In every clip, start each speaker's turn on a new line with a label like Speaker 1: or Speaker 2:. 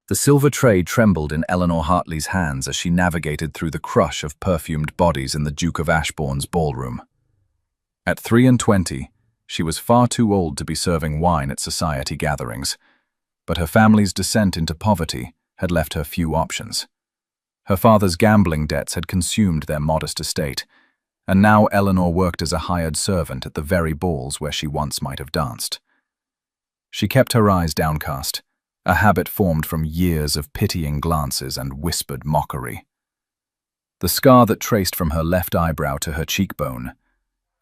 Speaker 1: The silver tray trembled in Eleanor Hartley's hands as she navigated through the crush of perfumed bodies in the Duke of Ashbourne's ballroom. At 23, she was far too old to be serving wine at society gatherings, but her family's descent into poverty had left her few options. Her father's gambling debts had consumed their modest estate, and now Eleanor worked as a hired servant at the very balls where she once might have danced. She kept her eyes downcast, a habit formed from years of pitying glances and whispered mockery. The scar that traced from her left eyebrow to her cheekbone,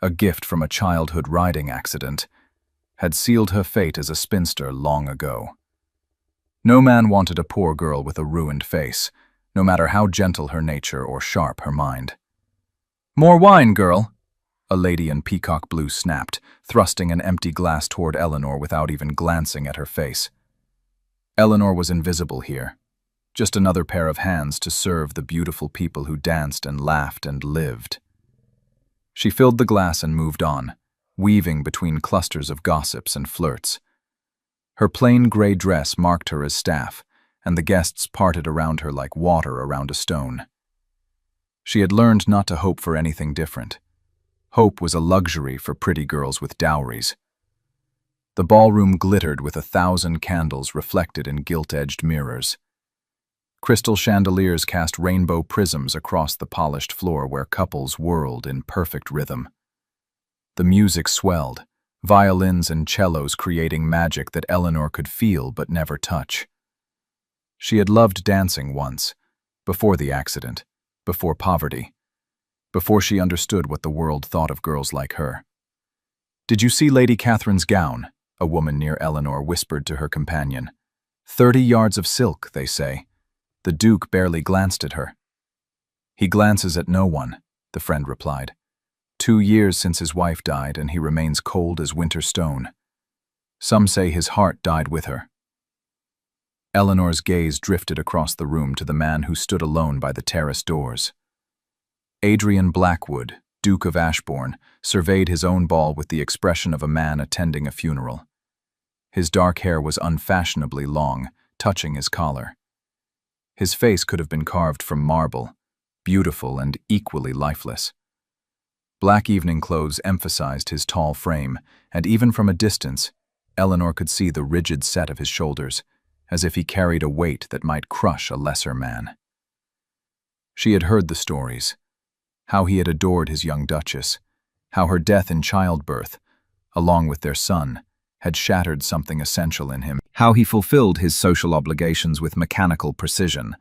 Speaker 1: a gift from a childhood riding accident, had sealed her fate as a spinster long ago. No man wanted a poor girl with a ruined face, no matter how gentle her nature or sharp her mind. "More wine, girl," a lady in peacock blue snapped, thrusting an empty glass toward Eleanor without even glancing at her face. Eleanor was invisible here, just another pair of hands to serve the beautiful people who danced and laughed and lived. She filled the glass and moved on, weaving between clusters of gossips and flirts. Her plain gray dress marked her as staff, and the guests parted around her like water around a stone. She had learned not to hope for anything different. Hope was a luxury for pretty girls with dowries. The ballroom glittered with 1,000 candles reflected in gilt-edged mirrors. Crystal chandeliers cast rainbow prisms across the polished floor where couples whirled in perfect rhythm. The music swelled, violins and cellos creating magic that Eleanor could feel but never touch. She had loved dancing once, before the accident, before poverty, before she understood what the world thought of girls like her. "Did you see Lady Catherine's gown?" a woman near Eleanor whispered to her companion. 30 yards of silk, they say." The Duke barely glanced at her. "He glances at no one," the friend replied. 2 years since his wife died, and he remains cold as winter stone. Some say his heart died with her. Eleanor's gaze drifted across the room to the man who stood alone by the terrace doors. Adrian Blackwood, Duke of Ashbourne, surveyed his own ball with the expression of a man attending a funeral. His dark hair was unfashionably long, touching his collar. His face could have been carved from marble, beautiful and equally lifeless. Black evening clothes emphasized his tall frame, and even from a distance, Eleanor could see the rigid set of his shoulders, as if he carried a weight that might crush a lesser man. She had heard the stories, how he had adored his young duchess, how her death in childbirth, along with their son, had shattered something essential in him, how he fulfilled his social obligations with mechanical precision,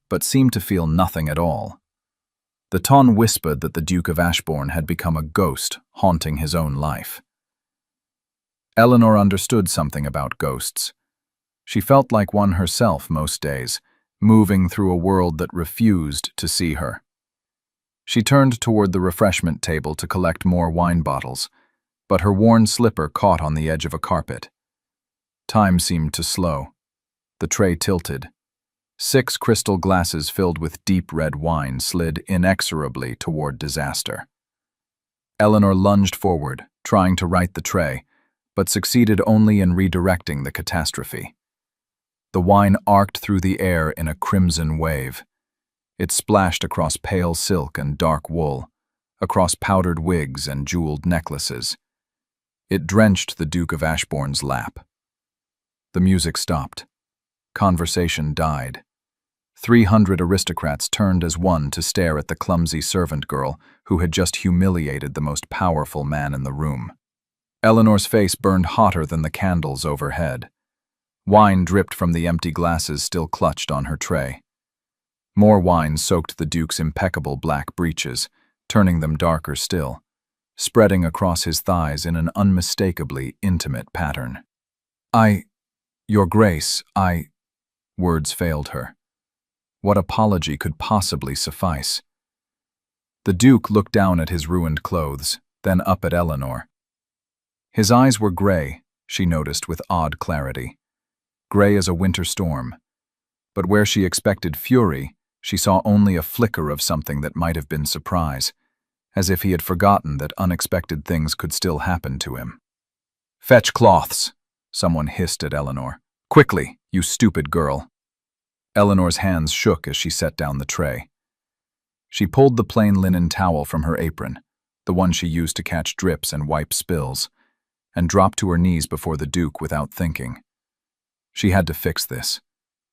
Speaker 1: but seemed to feel nothing at all. The ton whispered that the Duke of Ashbourne had become a ghost haunting his own life. Eleanor understood something about ghosts. She felt like one herself most days, moving through a world that refused to see her. She turned toward the refreshment table to collect more wine bottles, but her worn slipper caught on the edge of a carpet. Time seemed to slow. The tray tilted. 6 crystal glasses filled with deep red wine slid inexorably toward disaster. Eleanor lunged forward, trying to right the tray, but succeeded only in redirecting the catastrophe. The wine arced through the air in a crimson wave. It splashed across pale silk and dark wool, across powdered wigs and jeweled necklaces. It drenched the Duke of Ashbourne's lap. The music stopped. Conversation died. 300 aristocrats turned as one to stare at the clumsy servant girl who had just humiliated the most powerful man in the room. Eleanor's face burned hotter than the candles overhead. Wine dripped from the empty glasses still clutched on her tray. More wine soaked the Duke's impeccable black breeches, turning them darker still, spreading across his thighs in an unmistakably intimate pattern. Your Grace, Words failed her. What apology could possibly suffice? The Duke looked down at his ruined clothes, then up at Eleanor. His eyes were gray, she noticed with odd clarity. Gray as a winter storm. But where she expected fury, she saw only a flicker of something that might have been surprise, as if he had forgotten that unexpected things could still happen to him. "Fetch cloths," someone hissed at Eleanor. "Quickly, you stupid girl." Eleanor's hands shook as she set down the tray. She pulled the plain linen towel from her apron, the one she used to catch drips and wipe spills, and dropped to her knees before the Duke without thinking. She had to fix this.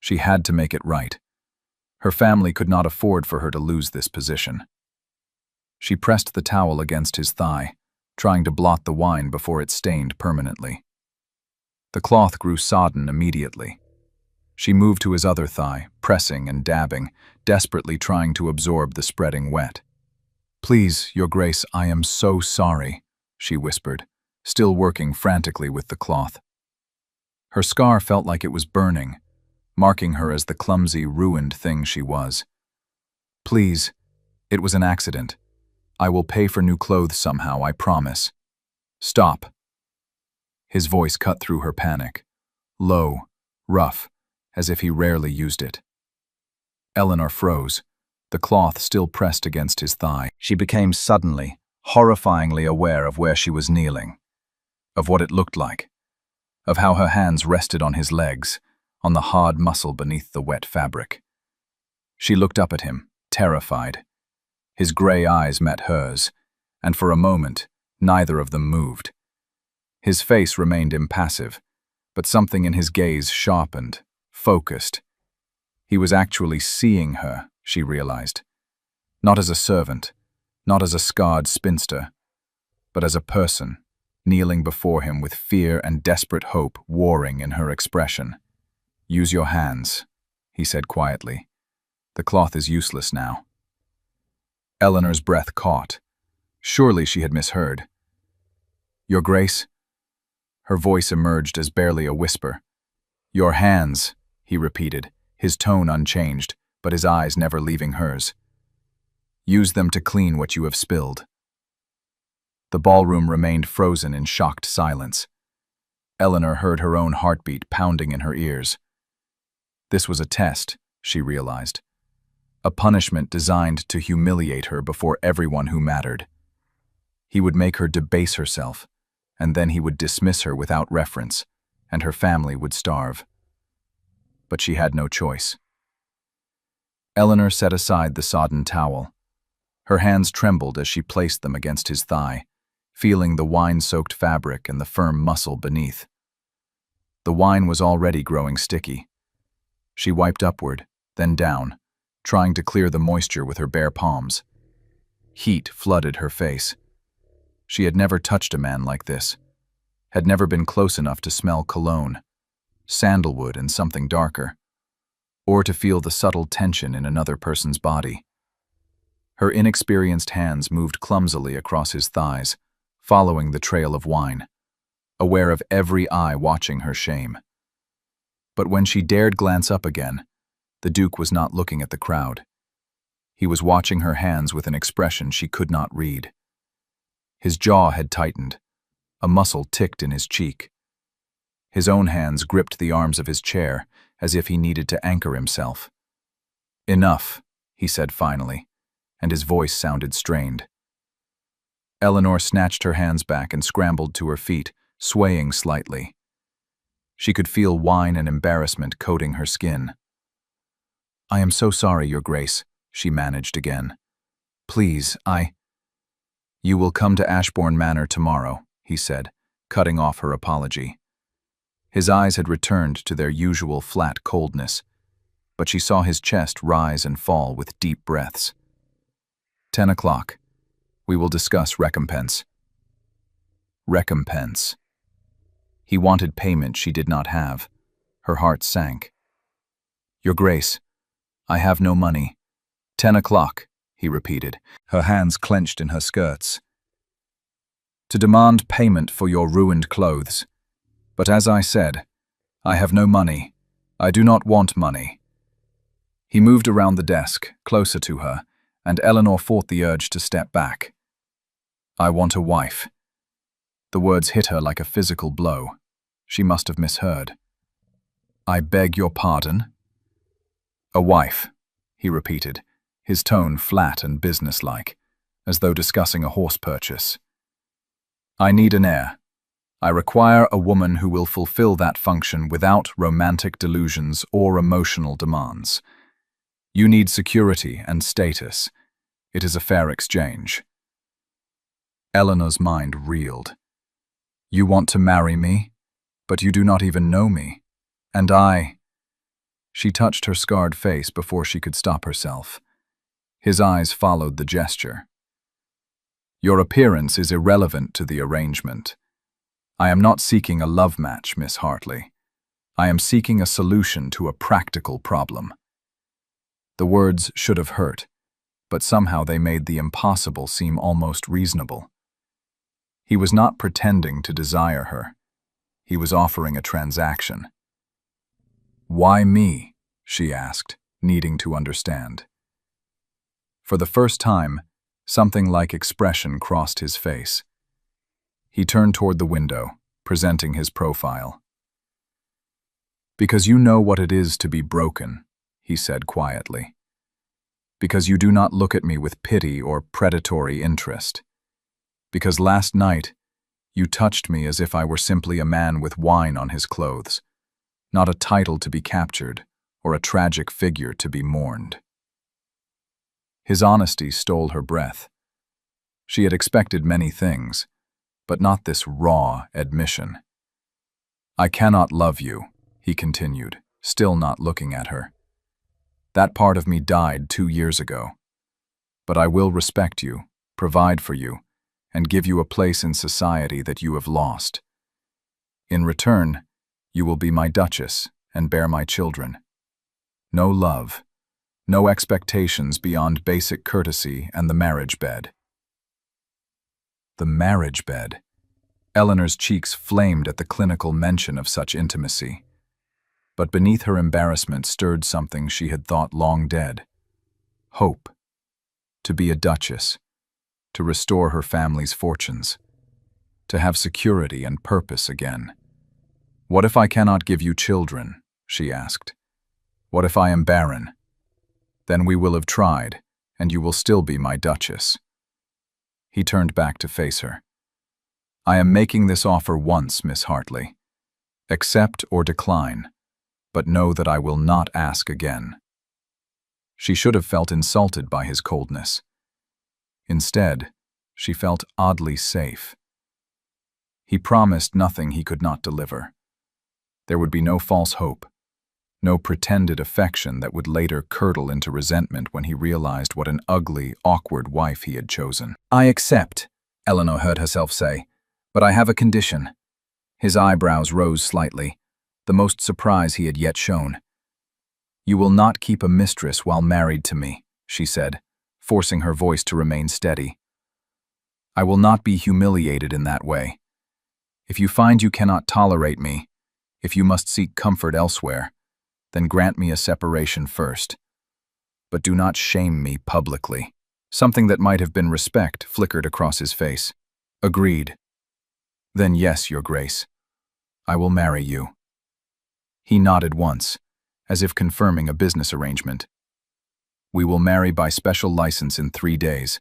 Speaker 1: She had to make it right. Her family could not afford for her to lose this position. She pressed the towel against his thigh, trying to blot the wine before it stained permanently. The cloth grew sodden immediately. She moved to his other thigh, pressing and dabbing, desperately trying to absorb the spreading wet. "Please, Your Grace, I am so sorry," she whispered, still working frantically with the cloth. Her scar felt like it was burning, marking her as the clumsy, ruined thing she was. "Please, it was an accident. I will pay for new clothes somehow, I promise." "Stop." His voice cut through her panic, low, rough, as if he rarely used it. Eleanor froze, the cloth still pressed against his thigh. She became suddenly, horrifyingly aware of where she was kneeling, of what it looked like, of how her hands rested on his legs, on the hard muscle beneath the wet fabric. She looked up at him, terrified. His gray eyes met hers, and for a moment, neither of them moved. His face remained impassive, but something in his gaze sharpened, focused. He was actually seeing her, she realized. Not as a servant, not as a scarred spinster, but as a person, kneeling before him with fear and desperate hope warring in her expression. "Use your hands," he said quietly. "The cloth is useless now." Eleanor's breath caught. Surely she had misheard. "Your Grace?" Her voice emerged as barely a whisper. "Your hands," he repeated, his tone unchanged, but his eyes never leaving hers. "Use them to clean what you have spilled." The ballroom remained frozen in shocked silence. Eleanor heard her own heartbeat pounding in her ears. This was a test, she realized. A punishment designed to humiliate her before everyone who mattered. He would make her debase herself, and then he would dismiss her without reference, and her family would starve. But she had no choice. Eleanor set aside the sodden towel. Her hands trembled as she placed them against his thigh, feeling the wine-soaked fabric and the firm muscle beneath. The wine was already growing sticky. She wiped upward, then down, trying to clear the moisture with her bare palms. Heat flooded her face. She had never touched a man like this, had never been close enough to smell cologne, sandalwood and something darker, or to feel the subtle tension in another person's body. Her inexperienced hands moved clumsily across his thighs, following the trail of wine, aware of every eye watching her shame. But when she dared glance up again, the Duke was not looking at the crowd. He was watching her hands with an expression she could not read. His jaw had tightened. A muscle ticked in his cheek. His own hands gripped the arms of his chair, as if he needed to anchor himself. "Enough," he said finally, and his voice sounded strained. Eleanor snatched her hands back and scrambled to her feet, swaying slightly. She could feel wine and embarrassment coating her skin. "I am so sorry, Your Grace," she managed again. "Please, You will come to Ashbourne Manor tomorrow," he said, cutting off her apology. His eyes had returned to their usual flat coldness, but she saw his chest rise and fall with deep breaths. 10 o'clock. We will discuss recompense." Recompense. He wanted payment she did not have. Her heart sank. "Your Grace, I have no money." 10 o'clock, he repeated, her hands clenched in her skirts. "To demand payment for your ruined clothes. But as I said, I have no money. I do not want money." He moved around the desk, closer to her, and Eleanor fought the urge to step back. "I want a wife." The words hit her like a physical blow. She must have misheard. "I beg your pardon?" "A wife," he repeated, his tone flat and businesslike, as though discussing a horse purchase. "I need an heir. I require a woman who will fulfill that function without romantic delusions or emotional demands. You need security and status. It is a fair exchange." Eleanor's mind reeled. "You want to marry me, but you do not even know me. And I—" She touched her scarred face before she could stop herself. His eyes followed the gesture. "Your appearance is irrelevant to the arrangement. I am not seeking a love match, Miss Hartley. I am seeking a solution to a practical problem." The words should have hurt, but somehow they made the impossible seem almost reasonable. He was not pretending to desire her. He was offering a transaction. "Why me?" she asked, needing to understand. For the first time, something like expression crossed his face. He turned toward the window, presenting his profile. "Because you know what it is to be broken," he said quietly. "Because you do not look at me with pity or predatory interest. Because last night, you touched me as if I were simply a man with wine on his clothes, not a title to be captured or a tragic figure to be mourned." His honesty stole her breath. She had expected many things, but not this raw admission. "I cannot love you," he continued, still not looking at her. "That part of me died 2 years ago. But I will respect you, provide for you, and give you a place in society that you have lost. In return, you will be my duchess and bear my children. No love, no expectations beyond basic courtesy and the marriage bed." The marriage bed. Eleanor's cheeks flamed at the clinical mention of such intimacy. But beneath her embarrassment stirred something she had thought long dead. Hope. To be a duchess. To restore her family's fortunes. To have security and purpose again. "What if I cannot give you children?" she asked. "What if I am barren? Then we will have tried, and you will still be my duchess." He turned back to face her. "I am making this offer once, Miss Hartley. Accept or decline, but know that I will not ask again." She should have felt insulted by his coldness. Instead, she felt oddly safe. He promised nothing he could not deliver. There would be no false hope, no pretended affection that would later curdle into resentment when he realized what an ugly, awkward wife he had chosen. "I accept," Eleanor heard herself say, "but I have a condition." His eyebrows rose slightly, the most surprise he had yet shown. "You will not keep a mistress while married to me," she said, forcing her voice to remain steady. "I will not be humiliated in that way. If you find you cannot tolerate me, if you must seek comfort elsewhere, then grant me a separation first. But do not shame me publicly." Something that might have been respect flickered across his face. "Agreed." "Then yes, Your Grace. I will marry you." He nodded once, as if confirming a business arrangement. "We will marry by special license in 3 days.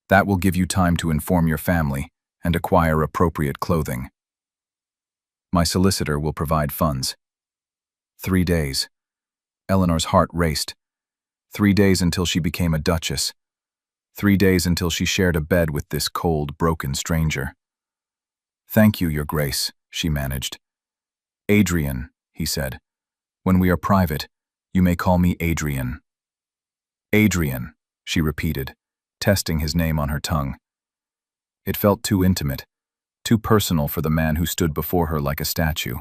Speaker 1: That will give you time to inform your family and acquire appropriate clothing. My solicitor will provide funds." 3 days. Eleanor's heart raced. 3 days until she became a duchess. 3 days until she shared a bed with this cold, broken stranger. "Thank you, Your Grace," she managed. "Adrian," he said. "When we are private, you may call me Adrian." "Adrian," she repeated, testing his name on her tongue. It felt too intimate, too personal for the man who stood before her like a statue.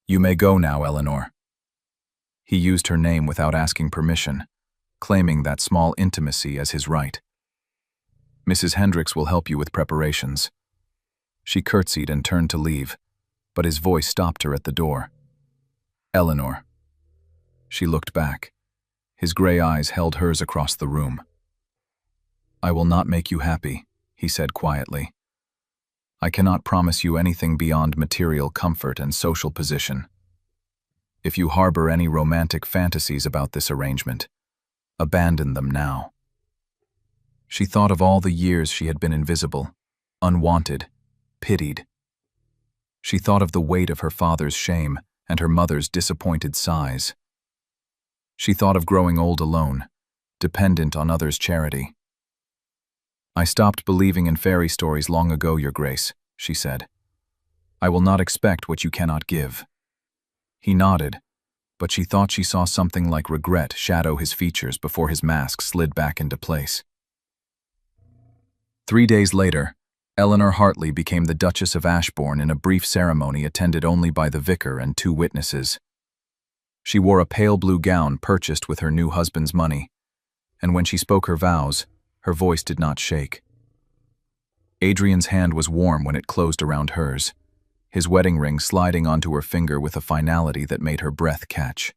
Speaker 1: "You may go now, Eleanor." He used her name without asking permission, claiming that small intimacy as his right. "Mrs. Hendricks will help you with preparations." She curtsied and turned to leave, but his voice stopped her at the door. "Eleanor." She looked back. His gray eyes held hers across the room. "I will not make you happy," he said quietly. "I cannot promise you anything beyond material comfort and social position. If you harbor any romantic fantasies about this arrangement, abandon them now." She thought of all the years she had been invisible, unwanted, pitied, She thought of the weight of her father's shame and her mother's disappointed sighs. She thought of growing old alone, dependent on others' charity. "I stopped believing in fairy stories long ago, Your Grace," she said. "I will not expect what you cannot give." He nodded, but she thought she saw something like regret shadow his features before his mask slid back into place. 3 days later, Eleanor Hartley became the Duchess of Ashbourne in a brief ceremony attended only by the vicar and 2 witnesses. She wore a pale blue gown purchased with her new husband's money, and when she spoke her vows, her voice did not shake. Adrian's hand was warm when it closed around hers, his wedding ring sliding onto her finger with a finality that made her breath catch.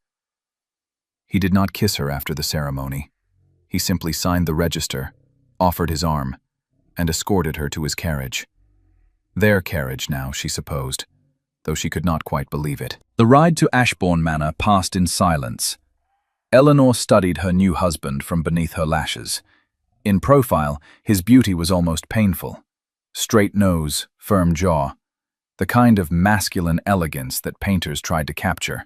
Speaker 1: He did not kiss her after the ceremony. He simply signed the register, offered his arm, and escorted her to his carriage. Their carriage now, she supposed, though she could not quite believe it. The ride to Ashbourne Manor passed in silence. Eleanor studied her new husband from beneath her lashes. In profile, his beauty was almost painful. Straight nose, firm jaw, the kind of masculine elegance that painters tried to capture.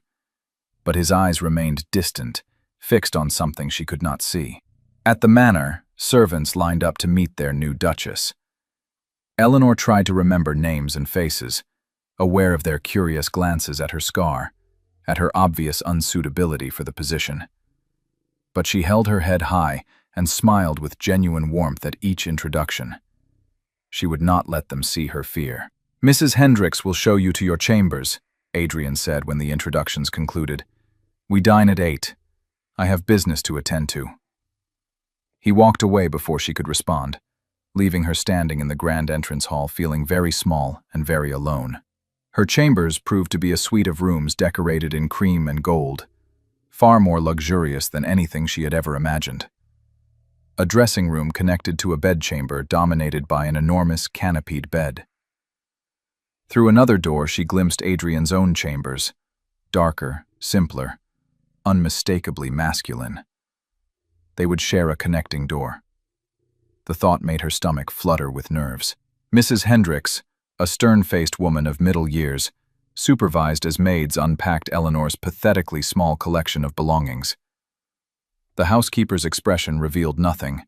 Speaker 1: But his eyes remained distant, fixed on something she could not see. At the manor, servants lined up to meet their new duchess. Eleanor tried to remember names and faces, aware of their curious glances at her scar, at her obvious unsuitability for the position. But she held her head high and smiled with genuine warmth at each introduction. She would not let them see her fear. "Mrs. Hendricks will show you to your chambers," Adrian said when the introductions concluded. "We dine at 8. I have business to attend to." He walked away before she could respond, leaving her standing in the grand entrance hall feeling very small and very alone. Her chambers proved to be a suite of rooms decorated in cream and gold, far more luxurious than anything she had ever imagined. A dressing room connected to a bedchamber dominated by an enormous canopied bed. Through another door she glimpsed Adrian's own chambers, darker, simpler, unmistakably masculine. They would share a connecting door. The thought made her stomach flutter with nerves. Mrs. Hendricks, a stern-faced woman of middle years, supervised as maids unpacked Eleanor's pathetically small collection of belongings. The housekeeper's expression revealed nothing,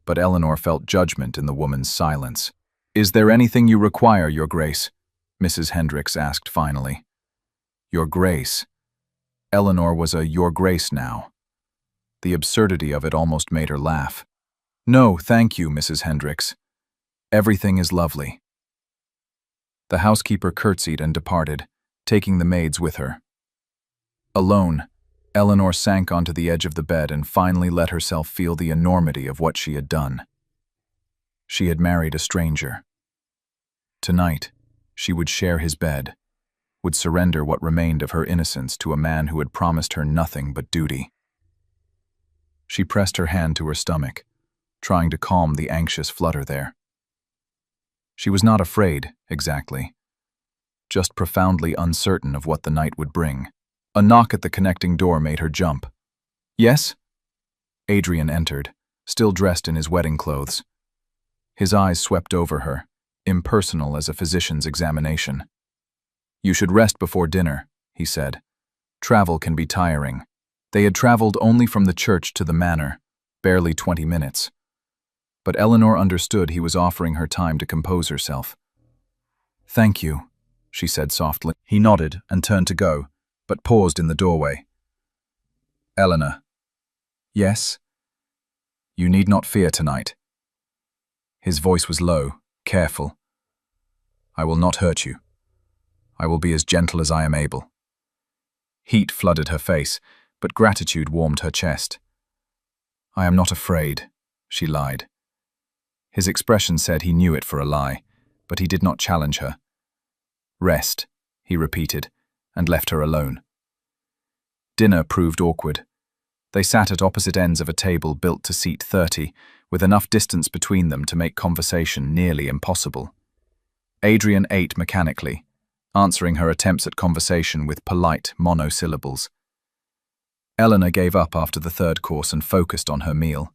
Speaker 1: but Eleanor felt judgment in the woman's silence. "Is there anything you require, Your Grace?" Mrs. Hendricks asked finally. Your Grace. Eleanor was a Your Grace now. The absurdity of it almost made her laugh. "No, thank you, Mrs. Hendricks. Everything is lovely." The housekeeper curtsied and departed, taking the maids with her. Alone, Eleanor sank onto the edge of the bed and finally let herself feel the enormity of what she had done. She had married a stranger. Tonight, she would share his bed, would surrender what remained of her innocence to a man who had promised her nothing but duty. She pressed her hand to her stomach, trying to calm the anxious flutter there. She was not afraid, exactly, just profoundly uncertain of what the night would bring. A knock at the connecting door made her jump. "Yes?" Adrian entered, still dressed in his wedding clothes. His eyes swept over her, impersonal as a physician's examination. "You should rest before dinner," he said. "Travel can be tiring." They had traveled only from the church to the manor, barely 20 minutes. But Eleanor understood he was offering her time to compose herself. "Thank you," she said softly. He nodded and turned to go, but paused in the doorway. "Eleanor." "Yes?" "You need not fear tonight." His voice was low, careful. "I will not hurt you. I will be as gentle as I am able." Heat flooded her face, but gratitude warmed her chest. "I am not afraid," she lied. His expression said he knew it for a lie, but he did not challenge her. "Rest," he repeated, and left her alone. Dinner proved awkward. They sat at opposite ends of a table built to seat 30, with enough distance between them to make conversation nearly impossible. Adrian ate mechanically, answering her attempts at conversation with polite monosyllables. Eleanor gave up after the third course and focused on her meal.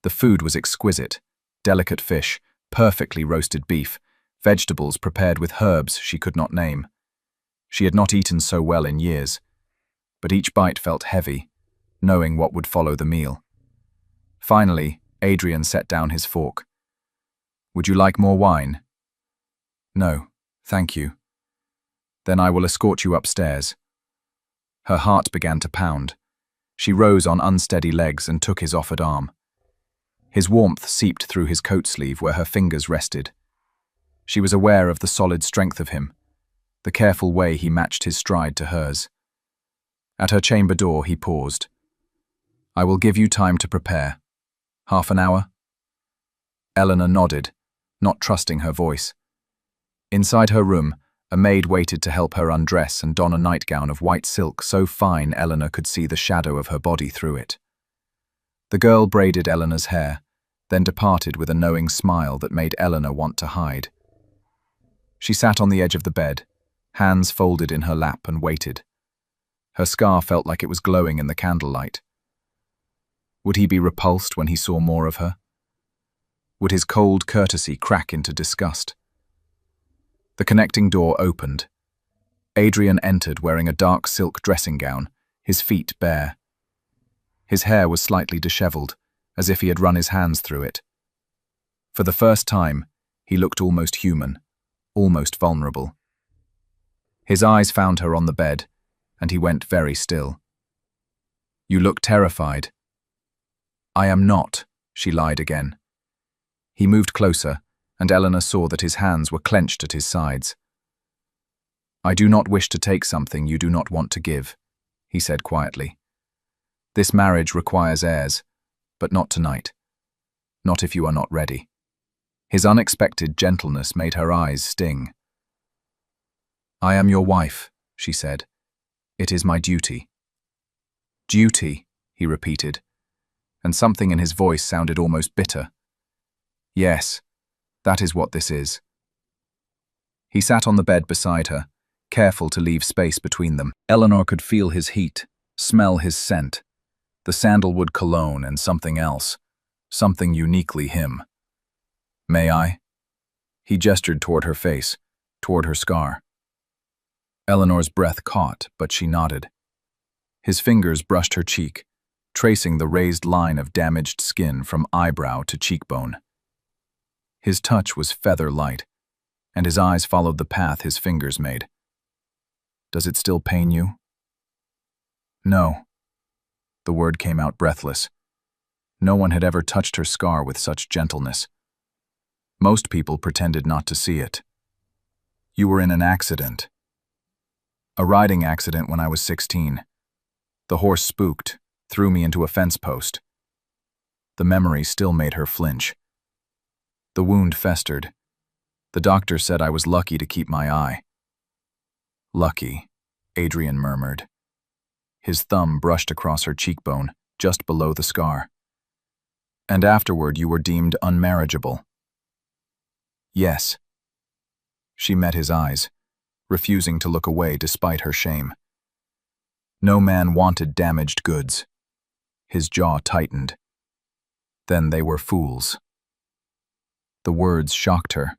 Speaker 1: The food was exquisite: delicate fish, perfectly roasted beef, vegetables prepared with herbs she could not name. She had not eaten so well in years, but each bite felt heavy, knowing what would follow the meal. Finally, Adrian set down his fork. "Would you like more wine?" "No, thank you." "Then I will escort you upstairs." Her heart began to pound. She rose on unsteady legs and took his offered arm. His warmth seeped through his coat sleeve where her fingers rested. She was aware of the solid strength of him, the careful way he matched his stride to hers. At her chamber door, he paused. "I will give you time to prepare. Half an hour?" Eleanor nodded, not trusting her voice. Inside her room, a maid waited to help her undress and don a nightgown of white silk so fine Eleanor could see the shadow of her body through it. The girl braided Eleanor's hair, then departed with a knowing smile that made Eleanor want to hide. She sat on the edge of the bed, hands folded in her lap, and waited. Her scar felt like it was glowing in the candlelight. Would he be repulsed when he saw more of her? Would his cold courtesy crack into disgust? The connecting door opened. Adrian entered wearing a dark silk dressing gown, his feet bare. His hair was slightly disheveled, as if he had run his hands through it. For the first time, he looked almost human, almost vulnerable. His eyes found her on the bed, and he went very still. "You look terrified." "I am not," she lied again. He moved closer, and Eleanor saw that his hands were clenched at his sides. "I do not wish to take something you do not want to give," he said quietly. "This marriage requires heirs, but not tonight. Not if you are not ready." His unexpected gentleness made her eyes sting. "I am your wife," she said. "It is my duty." "Duty," he repeated, and something in his voice sounded almost bitter. "Yes, that is what this is." He sat on the bed beside her, careful to leave space between them. Eleanor could feel his heat, smell his scent, the sandalwood cologne and something else, something uniquely him. "May I?" He gestured toward her face, toward her scar. Eleanor's breath caught, but she nodded. His fingers brushed her cheek, tracing the raised line of damaged skin from eyebrow to cheekbone. His touch was feather-light, and his eyes followed the path his fingers made. "Does it still pain you?" "No." The word came out breathless. No one had ever touched her scar with such gentleness. Most people pretended not to see it. "You were in an accident." "A riding accident when I was 16. The horse spooked, threw me into a fence post." The memory still made her flinch. The wound festered. "The doctor said I was lucky to keep my eye." "Lucky," Adrian murmured. His thumb brushed across her cheekbone, just below the scar. "And afterward you were deemed unmarriageable." "Yes." She met his eyes, refusing to look away despite her shame. No man wanted damaged goods. His jaw tightened. Then they were fools. The words shocked her.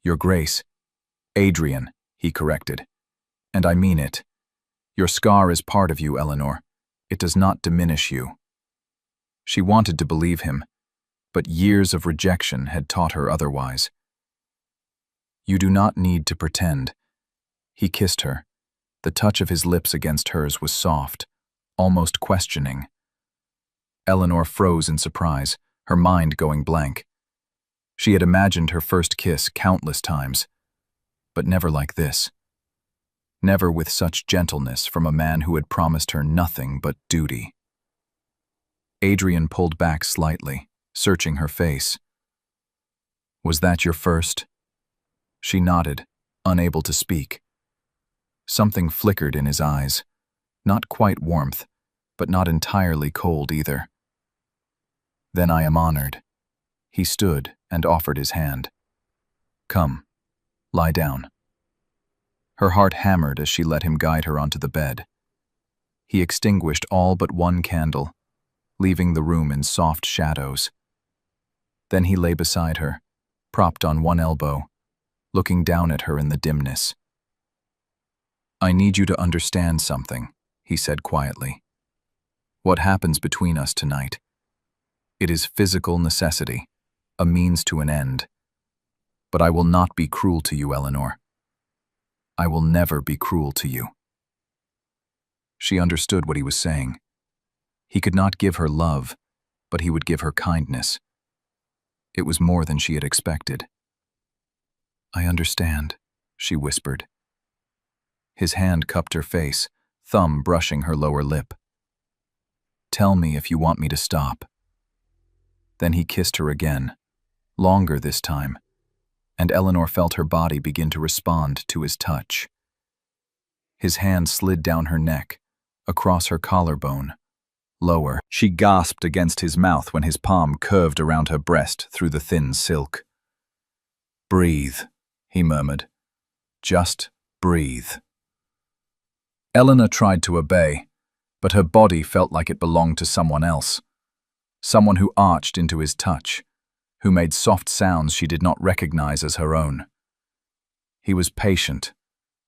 Speaker 1: "Your Grace." "Adrian," he corrected. "And I mean it. Your scar is part of you, Eleanor. It does not diminish you." She wanted to believe him, but years of rejection had taught her otherwise. "You do not need to pretend." He kissed her. The touch of his lips against hers was soft, almost questioning. Eleanor froze in surprise, her mind going blank. She had imagined her first kiss countless times, but never like this. Never with such gentleness from a man who had promised her nothing but duty. Adrian pulled back slightly, searching her face. "Was that your first?" She nodded, unable to speak. Something flickered in his eyes, not quite warmth, but not entirely cold either. "Then I am honored." He stood and offered his hand. "Come, lie down." Her heart hammered as she let him guide her onto the bed. He extinguished all but one candle, leaving the room in soft shadows. Then he lay beside her, propped on one elbow, looking down at her in the dimness. "I need you to understand something," he said quietly. "What happens between us tonight? It is physical necessity, a means to an end. But I will not be cruel to you, Eleanor. I will never be cruel to you." She understood what he was saying. He could not give her love, but he would give her kindness. It was more than she had expected. "I understand," she whispered. His hand cupped her face, thumb brushing her lower lip. "Tell me if you want me to stop." Then he kissed her again, longer this time, and Eleanor felt her body begin to respond to his touch. His hand slid down her neck, across her collarbone, lower. She gasped against his mouth when his palm curved around her breast through the thin silk. "Breathe," he murmured. "Just breathe." Eleanor tried to obey, but her body felt like it belonged to someone else. Someone who arched into his touch, who made soft sounds she did not recognize as her own. He was patient,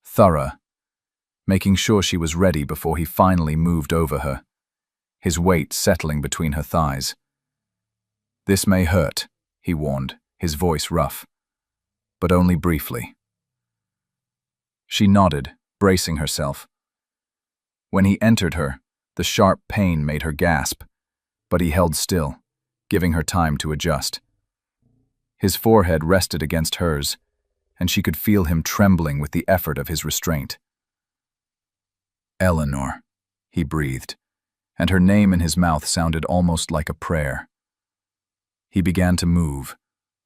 Speaker 1: thorough, making sure she was ready before he finally moved over her, his weight settling between her thighs. "This may hurt," he warned, his voice rough, "but only briefly." She nodded, bracing herself. When he entered her, the sharp pain made her gasp, but he held still, giving her time to adjust. His forehead rested against hers, and she could feel him trembling with the effort of his restraint. "Eleanor," he breathed, and her name in his mouth sounded almost like a prayer. He began to move,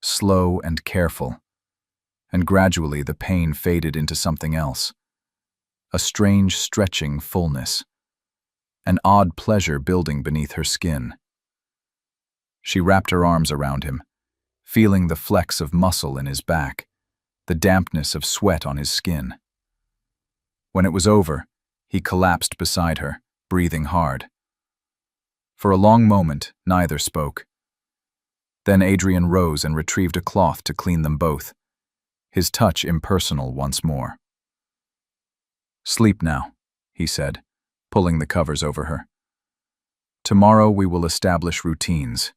Speaker 1: slow and careful, and gradually the pain faded into something else. A strange stretching fullness, an odd pleasure building beneath her skin. She wrapped her arms around him, feeling the flecks of muscle in his back, the dampness of sweat on his skin. When it was over, he collapsed beside her, breathing hard. For a long moment, neither spoke. Then Adrian rose and retrieved a cloth to clean them both, his touch impersonal once more. "Sleep now," he said, pulling the covers over her. "Tomorrow we will establish routines."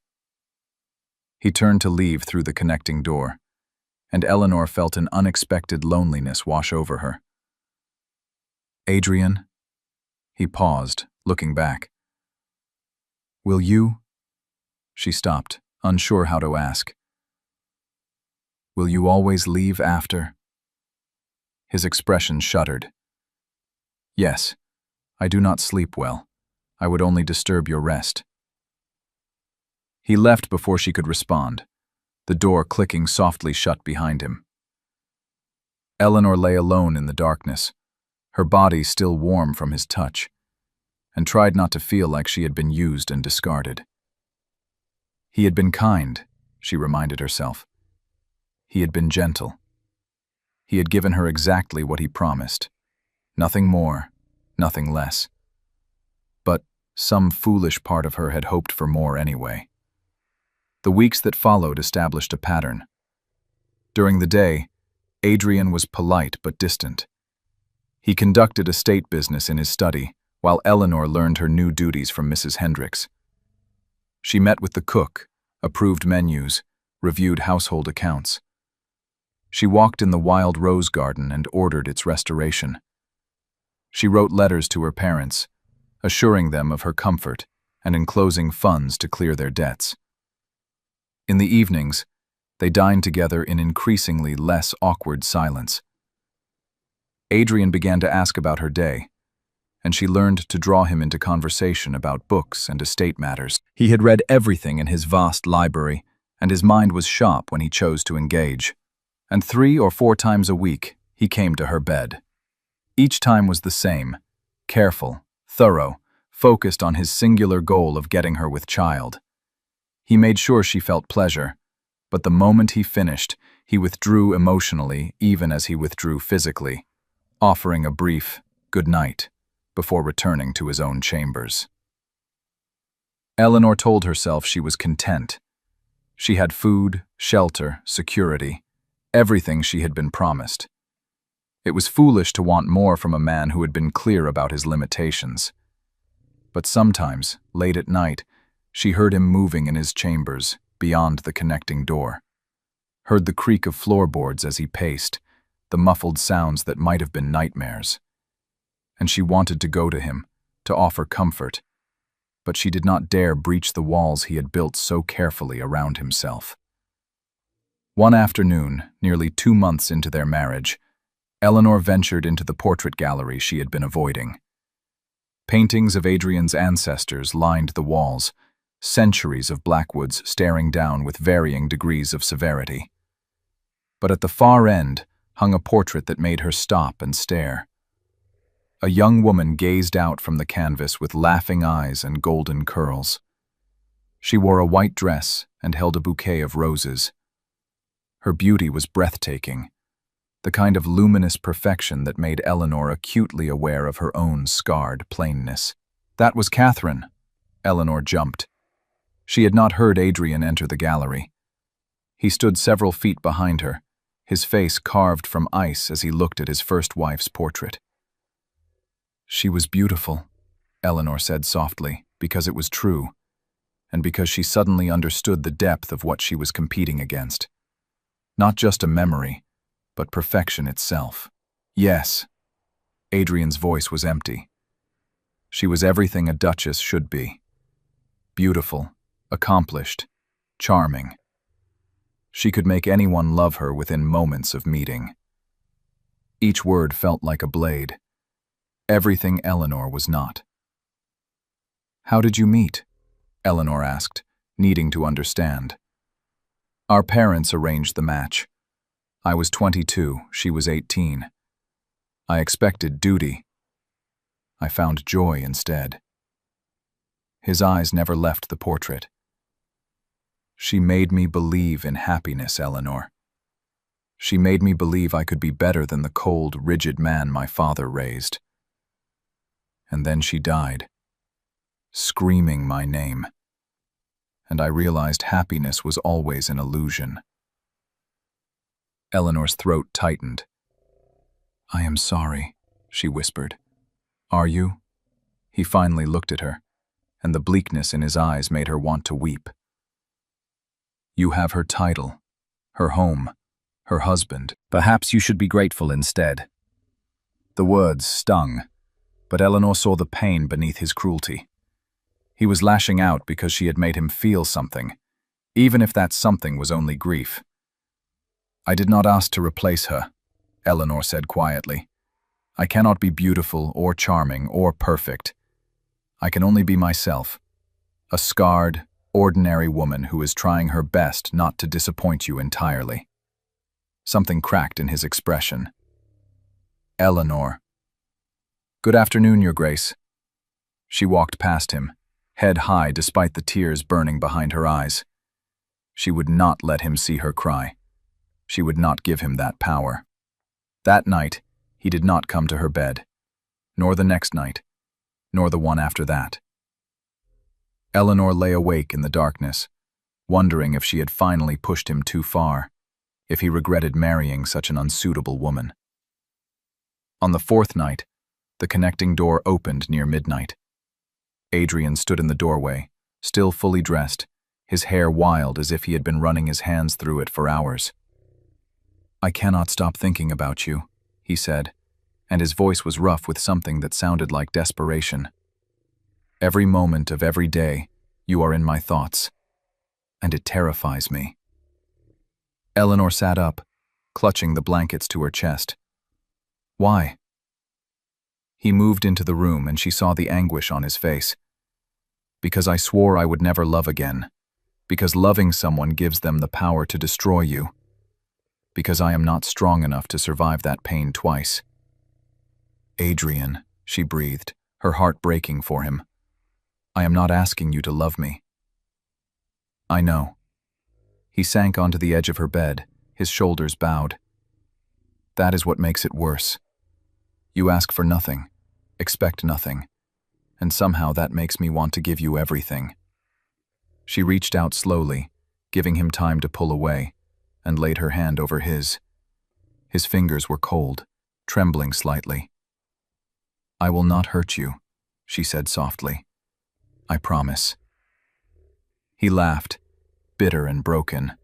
Speaker 1: He turned to leave through the connecting door, and Eleanor felt an unexpected loneliness wash over her. "Adrian?" He paused, looking back. "Will you?" She stopped, unsure how to ask. "Will you always leave after?" His expression shuddered. "Yes, I do not sleep well. I would only disturb your rest." He left before she could respond, the door clicking softly shut behind him. Eleanor lay alone in the darkness, her body still warm from his touch, and tried not to feel like she had been used and discarded. He had been kind, she reminded herself. He had been gentle. He had given her exactly what he promised. Nothing more, nothing less. But some foolish part of her had hoped for more anyway. The weeks that followed established a pattern. During the day, Adrian was polite but distant. He conducted estate business in his study, while Eleanor learned her new duties from Mrs. Hendricks. She met with the cook, approved menus, reviewed household accounts. She walked in the wild rose garden and ordered its restoration. She wrote letters to her parents, assuring them of her comfort and enclosing funds to clear their debts. In the evenings, they dined together in increasingly less awkward silence. Adrian began to ask about her day, and she learned to draw him into conversation about books and estate matters. He had read everything in his vast library, and his mind was sharp when he chose to engage. And 3 or 4 times a week, he came to her bed. Each time was the same, careful, thorough, focused on his singular goal of getting her with child. He made sure she felt pleasure, but the moment he finished, he withdrew emotionally even as he withdrew physically, offering a brief good night before returning to his own chambers. Eleanor told herself she was content. She had food, shelter, security, everything she had been promised. It was foolish to want more from a man who had been clear about his limitations. But sometimes, late at night, she heard him moving in his chambers, beyond the connecting door. Heard the creak of floorboards as he paced, the muffled sounds that might have been nightmares. And she wanted to go to him, to offer comfort, but she did not dare breach the walls he had built so carefully around himself. One afternoon, nearly 2 months into their marriage, Eleanor ventured into the portrait gallery she had been avoiding. Paintings of Adrian's ancestors lined the walls, centuries of Blackwoods staring down with varying degrees of severity. But at the far end hung a portrait that made her stop and stare. A young woman gazed out from the canvas with laughing eyes and golden curls. She wore a white dress and held a bouquet of roses. Her beauty was breathtaking, the kind of luminous perfection that made Eleanor acutely aware of her own scarred plainness. That was Catherine. Eleanor jumped. She had not heard Adrian enter the gallery. He stood several feet behind her, his face carved from ice as he looked at his first wife's portrait. She was beautiful, Eleanor said softly, because it was true, and because she suddenly understood the depth of what she was competing against. Not just a memory, but perfection itself. Yes. Adrian's voice was empty. She was everything a duchess should be. Beautiful, accomplished, charming. She could make anyone love her within moments of meeting. Each word felt like a blade. Everything Eleanor was not. "How did you meet?" Eleanor asked, needing to understand. "Our parents arranged the match. I was 22, she was 18. I expected duty. I found joy instead." His eyes never left the portrait. "She made me believe in happiness, Eleanor. She made me believe I could be better than the cold, rigid man my father raised. And then she died, screaming my name. And I realized happiness was always an illusion." Eleanor's throat tightened. "I am sorry," she whispered. "Are you?" He finally looked at her, and the bleakness in his eyes made her want to weep. "You have her title, her home, her husband. Perhaps you should be grateful instead." The words stung, but Eleanor saw the pain beneath his cruelty. He was lashing out because she had made him feel something, even if that something was only grief. "I did not ask to replace her," Eleanor said quietly. "I cannot be beautiful or charming or perfect. I can only be myself, a scarred, ordinary woman who is trying her best not to disappoint you entirely." Something cracked in his expression. "Eleanor." "Good afternoon, Your Grace." She walked past him, head high despite the tears burning behind her eyes. She would not let him see her cry. She would not give him that power. That night, he did not come to her bed, nor the next night, nor the one after that. Eleanor lay awake in the darkness, wondering if she had finally pushed him too far, if he regretted marrying such an unsuitable woman. On the 4th night, the connecting door opened near midnight. Adrian stood in the doorway, still fully dressed, his hair wild as if he had been running his hands through it for hours. "I cannot stop thinking about you," he said, and his voice was rough with something that sounded like desperation. "Every moment of every day, you are in my thoughts, and it terrifies me." Eleanor sat up, clutching the blankets to her chest. "Why?" He moved into the room and she saw the anguish on his face. "Because I swore I would never love again. Because loving someone gives them the power to destroy you. Because I am not strong enough to survive that pain twice." "Adrian," she breathed, her heart breaking for him. "I am not asking you to love me." "I know." He sank onto the edge of her bed, his shoulders bowed. "That is what makes it worse. You ask for nothing, expect nothing, and somehow that makes me want to give you everything." She reached out slowly, giving him time to pull away, and laid her hand over his. His fingers were cold, trembling slightly. "I will not hurt you," she said softly. "I promise." He laughed, bitter and broken.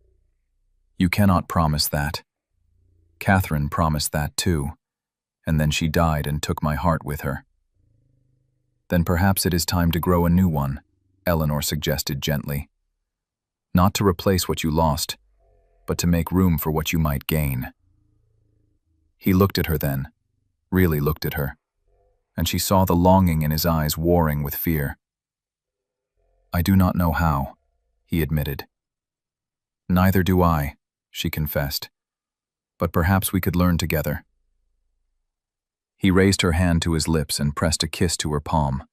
Speaker 1: "You cannot promise that. Catherine promised that too, and then she died and took my heart with her." "Then perhaps it is time to grow a new one," Eleanor suggested gently. "Not to replace what you lost, but to make room for what you might gain." He looked at her then, really looked at her, and she saw the longing in his eyes warring with fear. "I do not know how," he admitted. "Neither do I," she confessed. "But perhaps we could learn together." He raised her hand to his lips and pressed a kiss to her palm.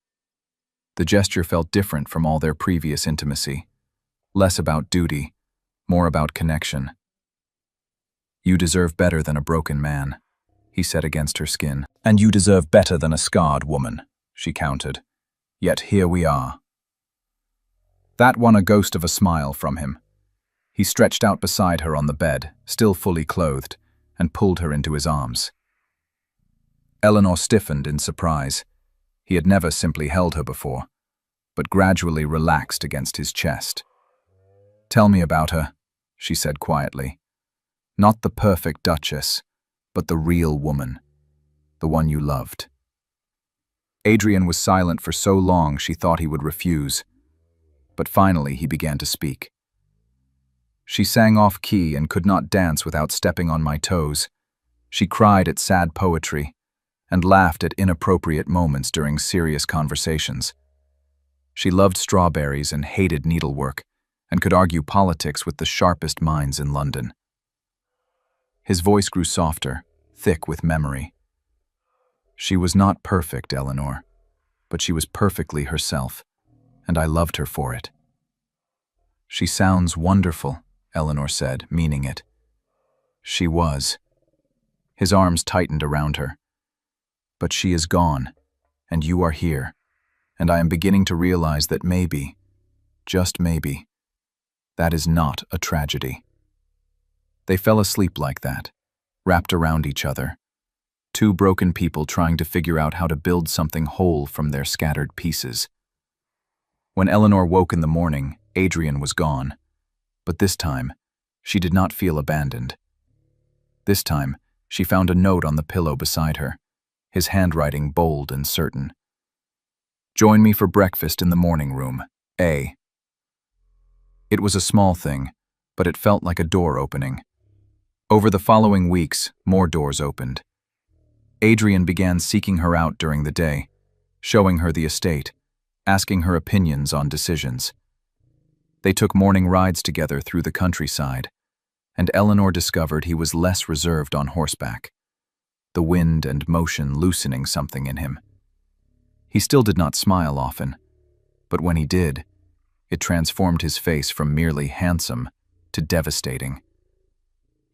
Speaker 1: The gesture felt different from all their previous intimacy, less about duty, more about connection. "You deserve better than a broken man," he said against her skin. "And you deserve better than a scarred woman," she countered. "Yet here we are." That won a ghost of a smile from him. He stretched out beside her on the bed, still fully clothed, and pulled her into his arms. Eleanor stiffened in surprise. He had never simply held her before, but gradually relaxed against his chest. "Tell me about her," she said quietly. "Not the perfect duchess, but the real woman, the one you loved." Adrian was silent for so long she thought he would refuse, but finally he began to speak. "She sang off-key and could not dance without stepping on my toes. She cried at sad poetry and laughed at inappropriate moments during serious conversations. She loved strawberries and hated needlework, and could argue politics with the sharpest minds in London." His voice grew softer, thick with memory. "She was not perfect, Eleanor, but she was perfectly herself, and I loved her for it." "She sounds wonderful," Eleanor said, meaning it. She was. His arms tightened around her. "But she is gone, and you are here, and I am beginning to realize that maybe, just maybe, that is not a tragedy." They fell asleep like that, wrapped around each other, two broken people trying to figure out how to build something whole from their scattered pieces. When Eleanor woke in the morning, Adrian was gone, but this time, she did not feel abandoned. This time, she found a note on the pillow beside her, his handwriting bold and certain. "Join me for breakfast in the morning room, A." It was a small thing, but it felt like a door opening. Over the following weeks, more doors opened. Adrian began seeking her out during the day, showing her the estate, asking her opinions on decisions. They took morning rides together through the countryside, and Eleanor discovered he was less reserved on horseback, the wind and motion loosening something in him. He still did not smile often, but when he did, it transformed his face from merely handsome to devastating.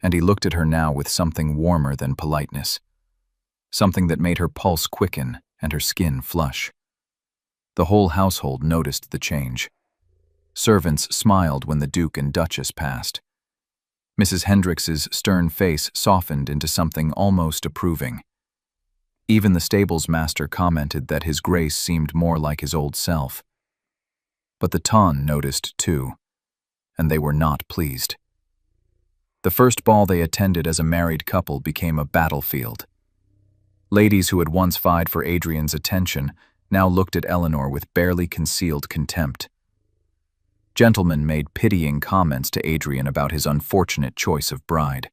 Speaker 1: And he looked at her now with something warmer than politeness, something that made her pulse quicken and her skin flush. The whole household noticed the change. Servants smiled when the Duke and Duchess passed. Mrs. Hendricks's stern face softened into something almost approving. Even the stables master commented that his grace seemed more like his old self. But the Ton noticed too, and they were not pleased. The first ball they attended as a married couple became a battlefield. Ladies who had once vied for Adrian's attention now looked at Eleanor with barely concealed contempt. Gentlemen made pitying comments to Adrian about his unfortunate choice of bride.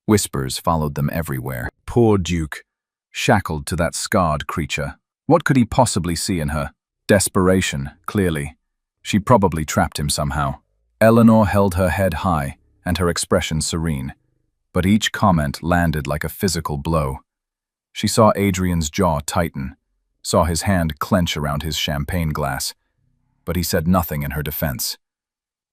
Speaker 1: Whispers followed them everywhere. Poor Duke, shackled to that scarred creature. What could he possibly see in her? Desperation, clearly. She probably trapped him somehow. Eleanor held her head high and her expression serene, but each comment landed like a physical blow. She saw Adrian's jaw tighten, saw his hand clench around his champagne glass, but he said nothing in her defense.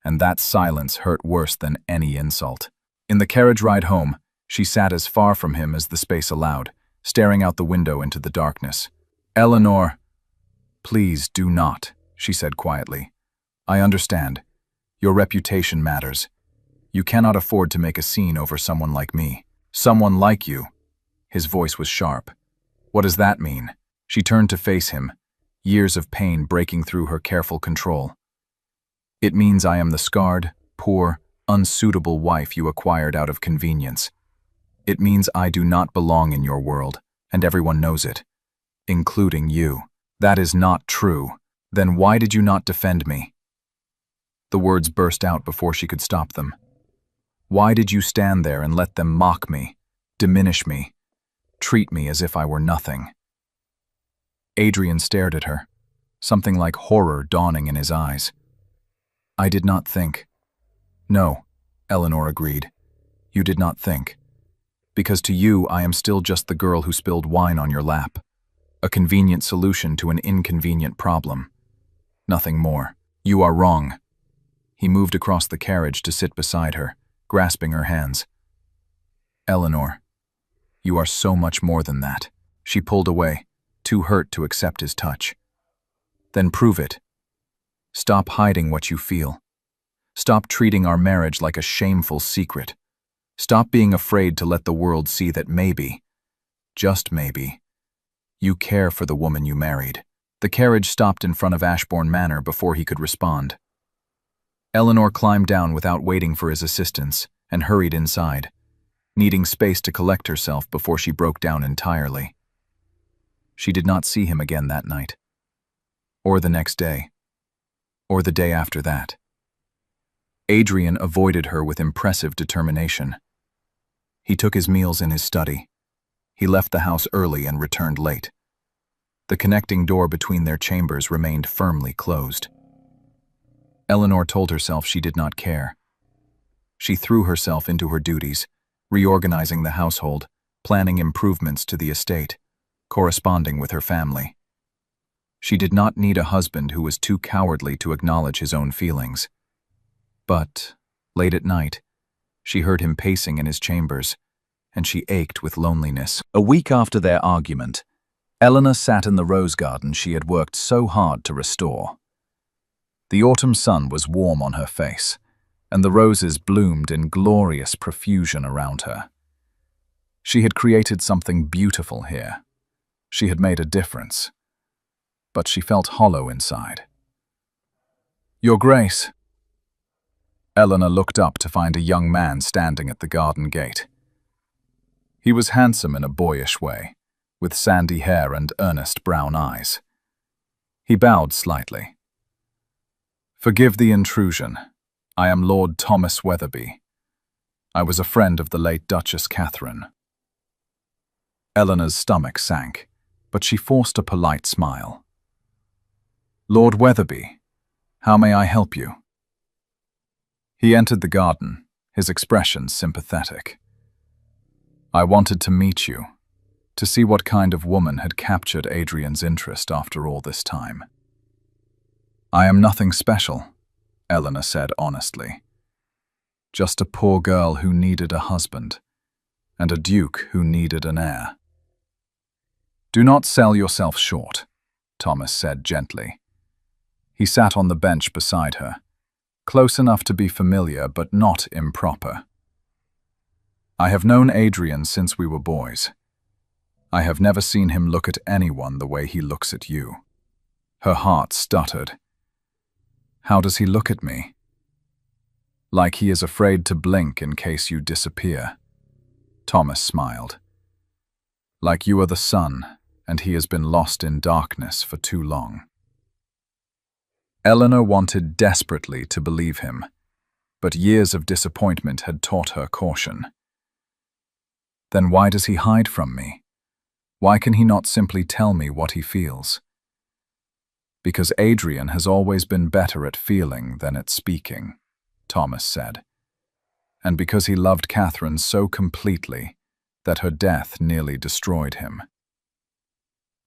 Speaker 1: And that silence hurt worse than any insult. In the carriage ride home, she sat as far from him as the space allowed, staring out the window into the darkness. "Eleanor, please do not," she said quietly. "I understand. Your reputation matters. You cannot afford to make a scene over someone like me." Someone like you. His voice was sharp. What does that mean? She turned to face him, years of pain breaking through her careful control. It means I am the scarred, poor, unsuitable wife you acquired out of convenience. It means I do not belong in your world, and everyone knows it, including you. That is not true. Then why did you not defend me? The words burst out before she could stop them. Why did you stand there and let them mock me, diminish me, treat me as if I were nothing? Adrian stared at her, something like horror dawning in his eyes. I did not think. No, Eleanor agreed. You did not think. Because to you, I am still just the girl who spilled wine on your lap. A convenient solution to an inconvenient problem. Nothing more. You are wrong. He moved across the carriage to sit beside her, grasping her hands. Eleanor, you are so much more than that. She pulled away, too hurt to accept his touch. Then prove it. Stop hiding what you feel. Stop treating our marriage like a shameful secret. Stop being afraid to let the world see that maybe, just maybe, you care for the woman you married. The carriage stopped in front of Ashbourne Manor before he could respond. Eleanor climbed down without waiting for his assistance and hurried inside, needing space to collect herself before she broke down entirely. She did not see him again that night, or the next day, or the day after that. Adrian avoided her with impressive determination. He took his meals in his study. He left the house early and returned late. The connecting door between their chambers remained firmly closed. Eleanor told herself she did not care. She threw herself into her duties, reorganizing the household, planning improvements to the estate, corresponding with her family. She did not need a husband who was too cowardly to acknowledge his own feelings. But, late at night, she heard him pacing in his chambers, and she ached with loneliness. A week after their argument, Eleanor sat in the rose garden she had worked so hard to restore. The autumn sun was warm on her face, and the roses bloomed in glorious profusion around her. She had created something beautiful here. She had made a difference. But she felt hollow inside. Your Grace. Eleanor looked up to find a young man standing at the garden gate. He was handsome in a boyish way, with sandy hair and earnest brown eyes. He bowed slightly. Forgive the intrusion. I am Lord Thomas Weatherby. I was a friend of the late Duchess Catherine. Eleanor's stomach sank, but she forced a polite smile. Lord Weatherby, how may I help you? He entered the garden, his expression sympathetic. I wanted to meet you, to see what kind of woman had captured Adrian's interest after all this time. I am nothing special, Eleanor said honestly. Just a poor girl who needed a husband, and a duke who needed an heir. Do not sell yourself short, Thomas said gently. He sat on the bench beside her, close enough to be familiar but not improper. I have known Adrian since we were boys. I have never seen him look at anyone the way he looks at you. Her heart stuttered. How does he look at me? Like he is afraid to blink in case you disappear. Thomas smiled. Like you are the sun, and he has been lost in darkness for too long. Eleanor wanted desperately to believe him, but years of disappointment had taught her caution. Then why does he hide from me? Why can he not simply tell me what he feels? Because Adrian has always been better at feeling than at speaking, Thomas said. And because he loved Catherine so completely that her death nearly destroyed him.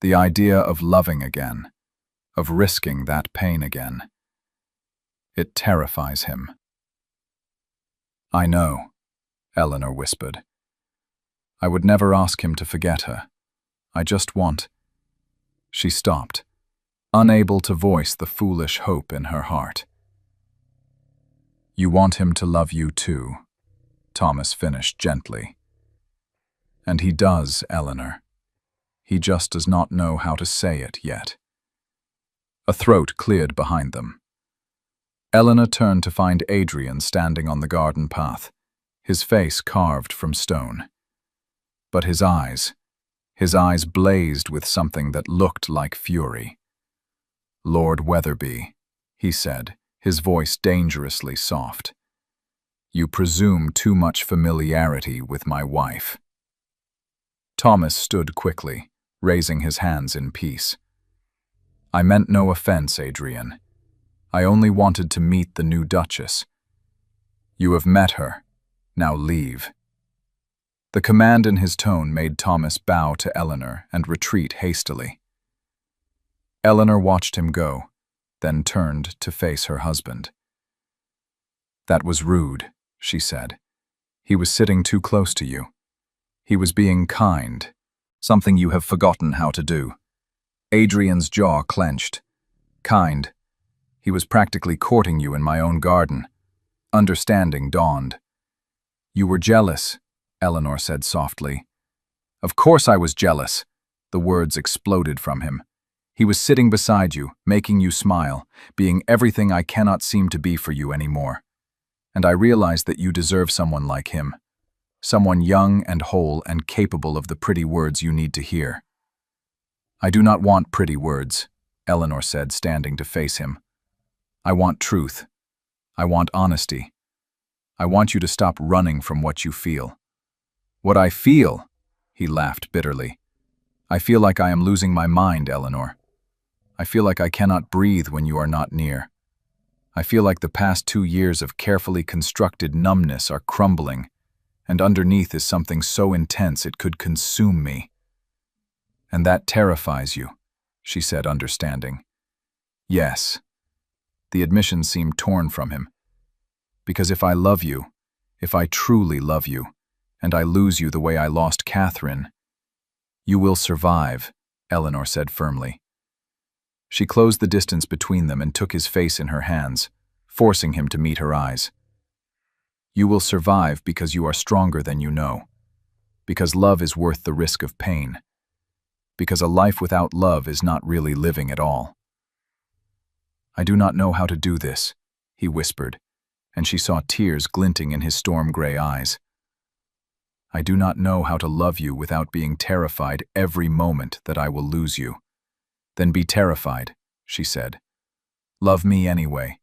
Speaker 1: The idea of loving again, of risking that pain again, it terrifies him. I know, Eleanor whispered. I would never ask him to forget her. I just want... She stopped, unable to voice the foolish hope in her heart. You want him to love you too, Thomas finished gently. And he does, Eleanor. He just does not know how to say it yet. A throat cleared behind them. Eleanor turned to find Adrian standing on the garden path, his face carved from stone. But his eyes blazed with something that looked like fury. "Lord Weatherby," he said, his voice dangerously soft. "You presume too much familiarity with my wife." Thomas stood quickly, raising his hands in peace. "I meant no offense, Adrian. I only wanted to meet the new Duchess. You have met her. Now leave." The command in his tone made Thomas bow to Eleanor and retreat hastily. Eleanor watched him go, then turned to face her husband. "That was rude," she said. "He was sitting too close to you. He was being kind, something you have forgotten how to do." Adrian's jaw clenched. "Kind. He was practically courting you in my own garden." Understanding dawned. "You were jealous," Eleanor said softly. "Of course I was jealous." The words exploded from him. "He was sitting beside you, making you smile, being everything I cannot seem to be for you anymore. And I realized that you deserve someone like him. Someone young and whole and capable of the pretty words you need to hear." "I do not want pretty words," Eleanor said, standing to face him. "I want truth. I want honesty. I want you to stop running from what you feel." "What I feel?" He laughed bitterly. "I feel like I am losing my mind, Eleanor. I feel like I cannot breathe when you are not near. I feel like the past 2 years of carefully constructed numbness are crumbling, and underneath is something so intense it could consume me." "And that terrifies you," she said, understanding. "Yes." The admission seemed torn from him. "Because if I love you, if I truly love you, and I lose you the way I lost Catherine—" "You will survive," Eleanor said firmly. She closed the distance between them and took his face in her hands, forcing him to meet her eyes. "You will survive because you are stronger than you know. Because love is worth the risk of pain. Because a life without love is not really living at all." "I do not know how to do this," he whispered, and she saw tears glinting in his storm-gray eyes. "I do not know how to love you without being terrified every moment that I will lose you." "Then be terrified," she said. "Love me anyway.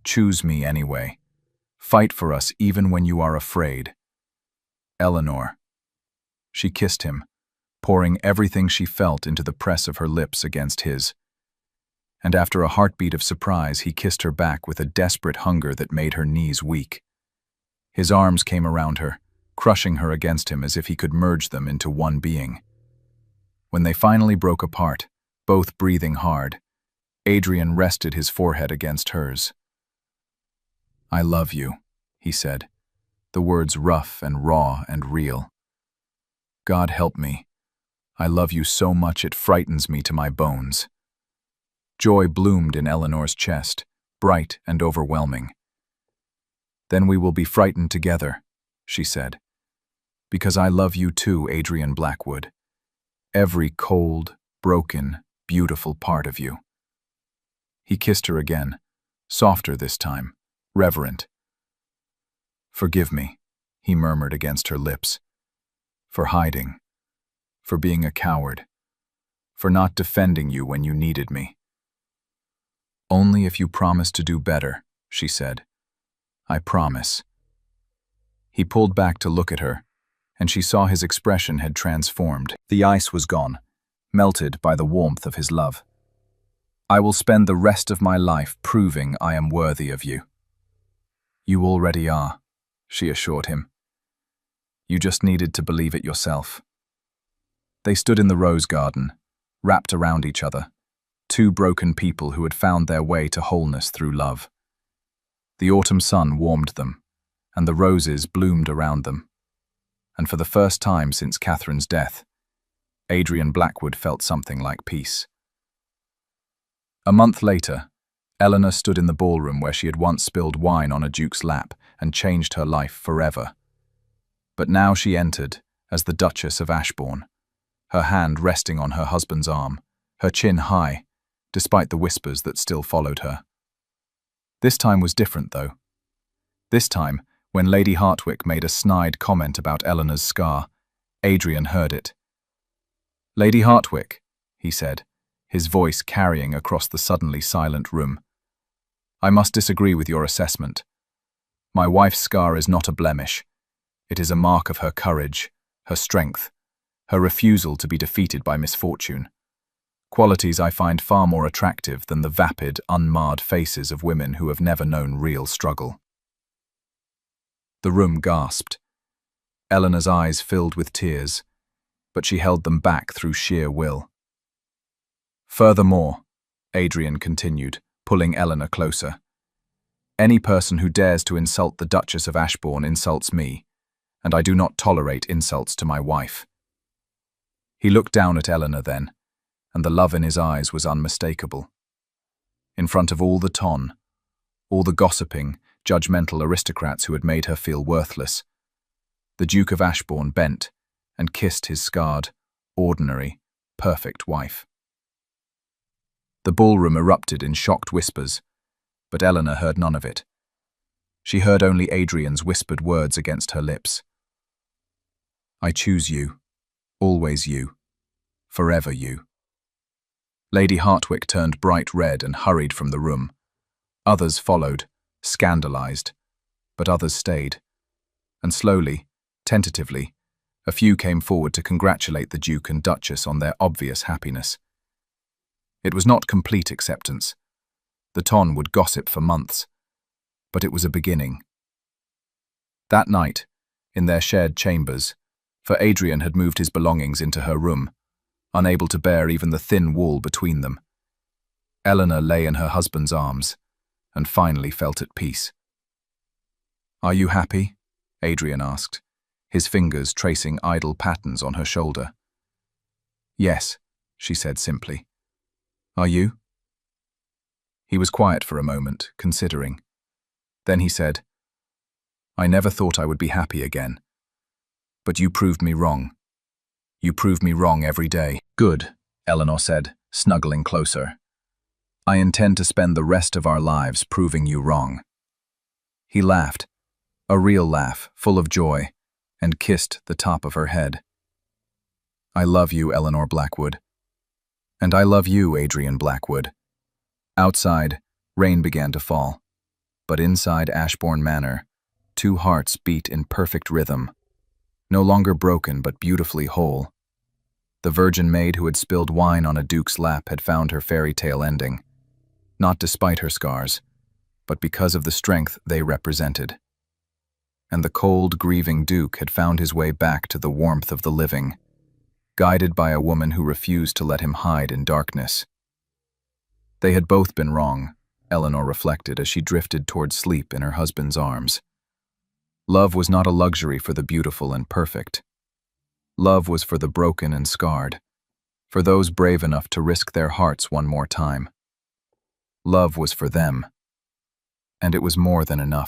Speaker 1: Choose me anyway. Fight for us even when you are afraid." "Eleanor." She kissed him, pouring everything she felt into the press of her lips against his. And after a heartbeat of surprise, he kissed her back with a desperate hunger that made her knees weak. His arms came around her, crushing her against him as if he could merge them into one being. When they finally broke apart, both breathing hard, Adrian rested his forehead against hers. "I love you," he said, the words rough and raw and real. "God help me. I love you so much it frightens me to my bones." Joy bloomed in Eleanor's chest, bright and overwhelming. "Then we will be frightened together," she said. "Because I love you too, Adrian Blackwood. Every cold, broken, beautiful part of you." He kissed her again, softer this time, reverent. "Forgive me," he murmured against her lips. "For hiding. For being a coward. For not defending you when you needed me." "Only if you promise to do better," she said. "I promise." He pulled back to look at her, and she saw his expression had transformed. The ice was gone, melted by the warmth of his love. "I will spend the rest of my life proving I am worthy of you." "You already are," she assured him. "You just needed to believe it yourself." They stood in the rose garden, wrapped around each other, two broken people who had found their way to wholeness through love. The autumn sun warmed them, and the roses bloomed around them. And for the first time since Catherine's death, Adrian Blackwood felt something like peace. A month later, Eleanor stood in the ballroom where she had once spilled wine on a duke's lap and changed her life forever. But now she entered, as the Duchess of Ashbourne, her hand resting on her husband's arm, her chin high, despite the whispers that still followed her. This time was different, though. This time, when Lady Hartwick made a snide comment about Eleanor's scar, Adrian heard it. "Lady Hartwick," he said, his voice carrying across the suddenly silent room, "I must disagree with your assessment. My wife's scar is not a blemish. It is a mark of her courage, her strength, her refusal to be defeated by misfortune. Qualities I find far more attractive than the vapid, unmarred faces of women who have never known real struggle." The room gasped. Eleanor's eyes filled with tears, but she held them back through sheer will. "Furthermore," Adrian continued, pulling Eleanor closer, "any person who dares to insult the Duchess of Ashbourne insults me, and I do not tolerate insults to my wife." He looked down at Eleanor then, and the love in his eyes was unmistakable. In front of all the ton, all the gossiping, judgmental aristocrats who had made her feel worthless, the Duke of Ashbourne bent and kissed his scarred, ordinary, perfect wife. The ballroom erupted in shocked whispers, but Eleanor heard none of it. She heard only Adrian's whispered words against her lips. "I choose you, always you, forever you." Lady Hartwick turned bright red and hurried from the room. Others followed, scandalized, but others stayed. And slowly, tentatively, a few came forward to congratulate the Duke and Duchess on their obvious happiness. It was not complete acceptance. The ton would gossip for months, but it was a beginning. That night, in their shared chambers, for Adrian had moved his belongings into her room, unable to bear even the thin wall between them, Eleanor lay in her husband's arms, and finally felt at peace. "Are you happy?" Adrian asked, his fingers tracing idle patterns on her shoulder. "Yes," she said simply. "Are you?" He was quiet for a moment, considering. Then he said, "I never thought I would be happy again. But you proved me wrong. You prove me wrong every day." "Good," Eleanor said, snuggling closer. "I intend to spend the rest of our lives proving you wrong." He laughed, a real laugh, full of joy, and kissed the top of her head. "I love you, Eleanor Blackwood. And I love you, Adrian Blackwood." Outside, rain began to fall, but inside Ashbourne Manor, two hearts beat in perfect rhythm, no longer broken but beautifully whole. The virgin maid who had spilled wine on a duke's lap had found her fairy tale ending, not despite her scars, but because of the strength they represented. And the cold, grieving duke had found his way back to the warmth of the living, guided by a woman who refused to let him hide in darkness. They had both been wrong, Eleanor reflected as she drifted toward sleep in her husband's arms. Love was not a luxury for the beautiful and perfect. Love was for the broken and scarred, for those brave enough to risk their hearts one more time. Love was for them, and it was more than enough.